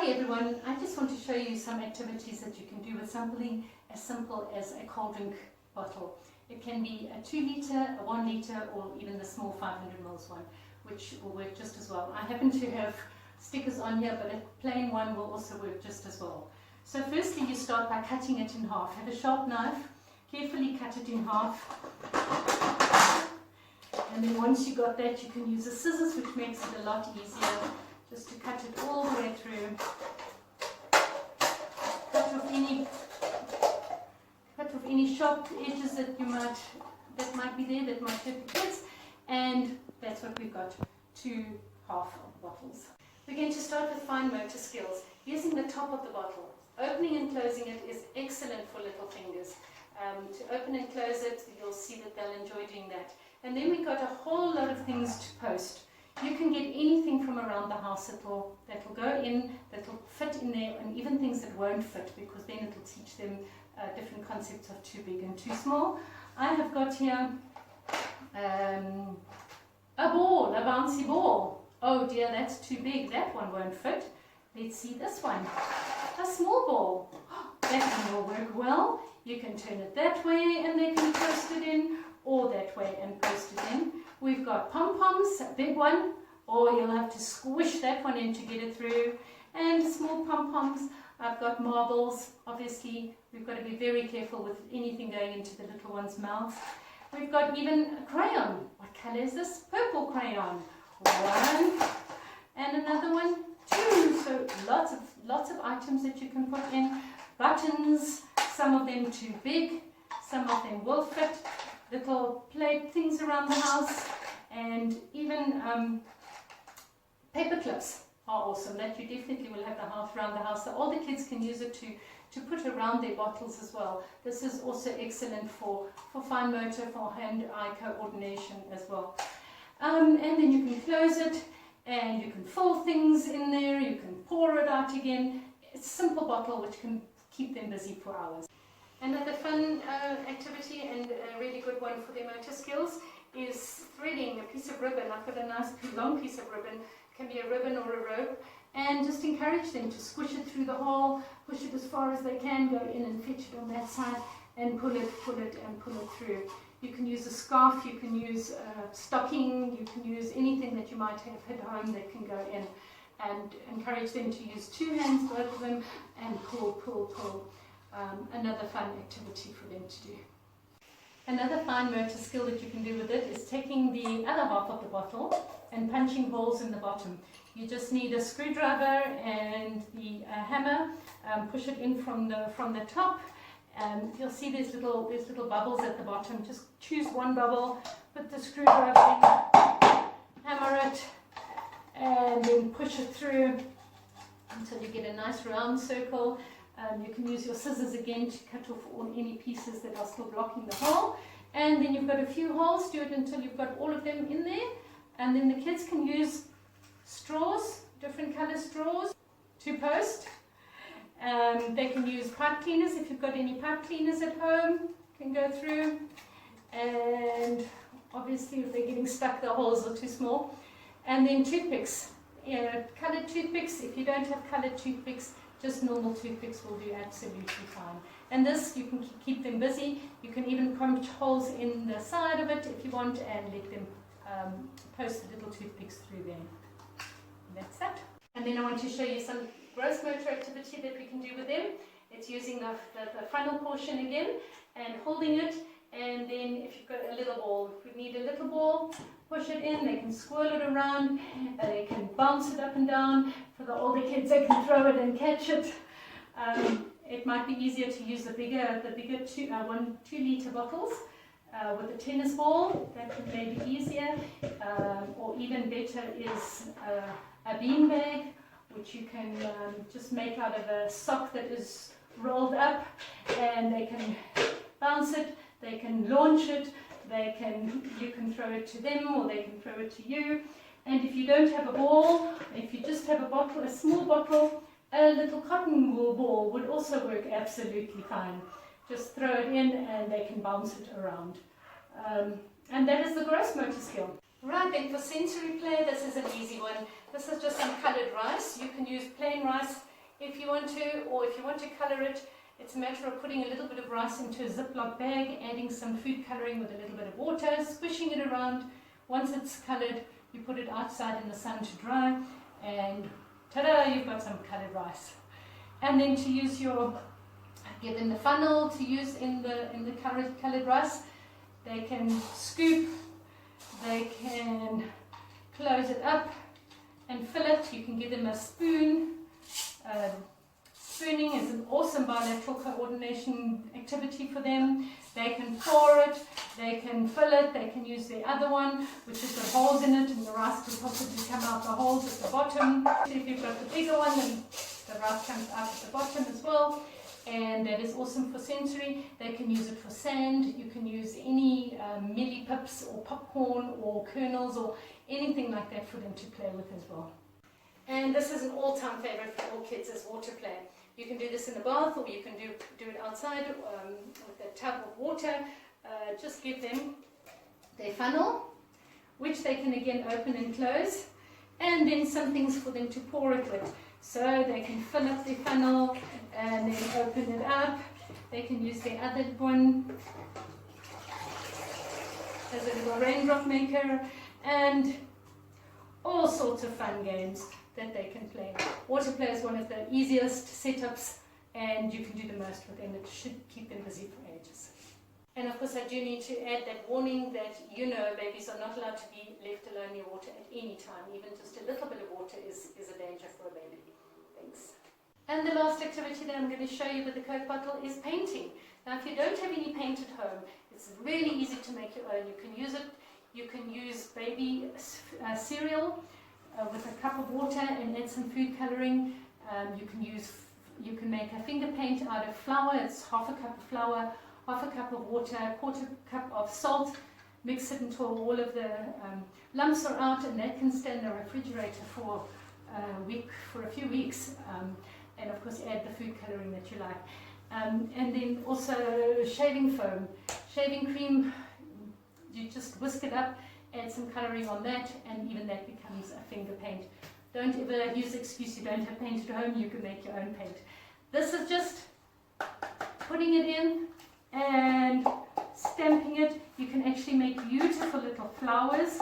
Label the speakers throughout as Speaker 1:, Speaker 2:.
Speaker 1: Hi everyone, I just want to show you some activities that you can do with something as simple as a cold drink bottle. It can be a 2 litre, a 1 litre, or even the small 500 ml one, which will work just as well. I happen to have stickers on here, but a plain one will also work just as well. So firstly you start by cutting it in half. Have a sharp knife, carefully cut it in half. And then once you got that, you can use the scissors, which makes it a lot easier, just to cut it all the way through. Cut off any sharp edges that might be there, that might hurt the kids. And that's what we've got, 2 half bottles. We're going to start with fine motor skills, using the top of the bottle. Opening and closing it is excellent for little fingers. To open and close it, you'll see that they'll enjoy doing that. And then we've got a whole lot of things to post. You can get anything from around the house that will go in, that will fit in there, and even things that won't fit, because then it will teach them different concepts of too big and too small. I have got here a ball, a bouncy ball. Oh dear, that's too big, that one won't fit. Let's see this one, a small ball. That one will work well. You can turn it that way and they can post it in, or that way and post it in. We've got pom-poms, a big one, or you'll have to squish that one in to get it through. And small pom-poms. I've got marbles, obviously. We've got to be very careful with anything going into the little one's mouth. We've got even a crayon. What colour is this? Purple crayon. 1, and another one, 2. So lots of items that you can put in. Buttons, some of them too big, some of them will fit. Little plate things around the house, and even paper clips are awesome. That you definitely will have around the house. So all the kids can use it to put around their bottles as well. This is also excellent for fine motor, for hand-eye coordination as well. And then you can close it, and you can fill things in there. You can pour it out again. It's a simple bottle which can keep them busy for hours. Another fun activity, and a really good one for their motor skills, is threading a piece of ribbon. I've got a nice long piece of ribbon. It can be a ribbon or a rope, and just encourage them to squish it through the hole, push it as far as they can, go in and fetch it on that side, and pull it and pull it through. You can use a scarf, you can use a stocking, you can use anything that you might have at home that can go in, and encourage them to use 2 hands, both of them, and pull. Another fun activity for them to do. Another fine motor skill that you can do with it is taking the other half of the bottle and punching holes in the bottom. You just need a screwdriver and the hammer. Push it in from the top. You'll see there's little bubbles at the bottom. Just choose one bubble, put the screwdriver in, hammer it, and then push it through until you get a nice round circle. You can use your scissors again to cut off any pieces that are still blocking the hole. And then you've got a few holes. Do it until you've got all of them in there. And then the kids can use straws, different color straws, to post. They can use pipe cleaners. If you've got any pipe cleaners at home, can go through. And obviously if they're getting stuck, the holes are too small. And then toothpicks. Colored toothpicks. If you don't have colored toothpicks, just normal toothpicks will do absolutely fine. And this, you can keep them busy. You can even punch holes in the side of it if you want, and let them post the little toothpicks through there. And that's that. And then I want to show you some gross motor activity that we can do with them. It's using the frontal portion again and holding it. And then if you've got a little ball, if we need a little ball, push it in, they can swirl it around, they can bounce it up and down. For the older kids, they can throw it and catch it. It might be easier to use the bigger 2 litre bottles with a tennis ball. That would maybe easier. Or even better is a bean bag, which you can just make out of a sock that is rolled up, and they can bounce it, they can launch it, you can throw it to them, or they can throw it to you. And if you don't have a ball, if you just have a bottle, a small bottle, a little cotton wool ball would also work absolutely fine. Just throw it in and they can bounce it around. And that is the gross motor skill. Right, then for sensory play, this is an easy one. This is just some coloured rice. You can use plain rice. if you want to, or if you want to colour it, it's a matter of putting a little bit of rice into a Ziploc bag, adding some food colouring with a little bit of water, squishing it around. Once it's coloured, you put it outside in the sun to dry, and ta-da, you've got some coloured rice. And then to use give them the funnel to use in the coloured rice. They can scoop, they can close it up and fill it. You can give them a spoon. Spooning is an awesome bilateral coordination activity for them. They can pour it, they can fill it, they can use the other one, which has got holes in it, and the rice can possibly come out the holes at the bottom. If you've got the bigger one, then the rice comes out at the bottom as well. And that is awesome for sensory. They can use it for sand. You can use any mealy pips or popcorn or kernels or anything like that for them to play with as well. And this is an all-time favorite for all kids as water play. You can do this in the bath, or you can do it outside with a tub of water. Just give them their funnel, which they can again open and close, and then some things for them to pour it with. So they can fill up their funnel and then open it up. They can use their other one as a little raindrop maker, and all sorts of fun games that they can play. Water play is one of the easiest setups, and you can do the most with them. It should keep them busy for ages. And of course I do need to add that warning that babies are not allowed to be left alone near water at any time. Even just a little bit of water is a danger for a baby. Thanks. And the last activity that I'm going to show you with the Coke bottle is painting. Now if you don't have any paint at home, it's really easy to make your own. You can use it. You can use baby cereal with a cup of water and add some food colouring. You can make a finger paint out of flour. It's half a cup of flour, half a cup of water, a quarter cup of salt. Mix it until all of the lumps are out, and that can stay in the refrigerator for a few weeks. And of course add the food colouring that you like. And then also shaving foam. Shaving cream, you just whisk it up, add some colouring on that, and even that becomes a finger paint. Don't ever use the excuse you don't have paint at home. You can make your own paint. This is just putting it in and stamping it. You can actually make beautiful little flowers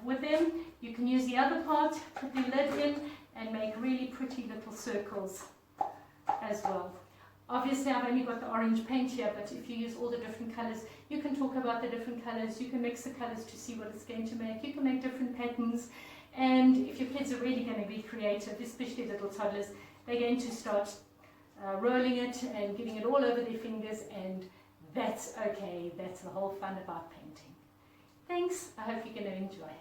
Speaker 1: with them. You can use the other part, put the lid in, and make really pretty little circles as well. Obviously I've only got the orange paint here, but if you use all the different colours, you can talk about the different colours, you can mix the colours to see what it's going to make, you can make different patterns. And if your kids are really going to be creative, especially little toddlers, they're going to start rolling it and getting it all over their fingers, and that's okay. That's the whole fun about painting. Thanks, I hope you're going to enjoy.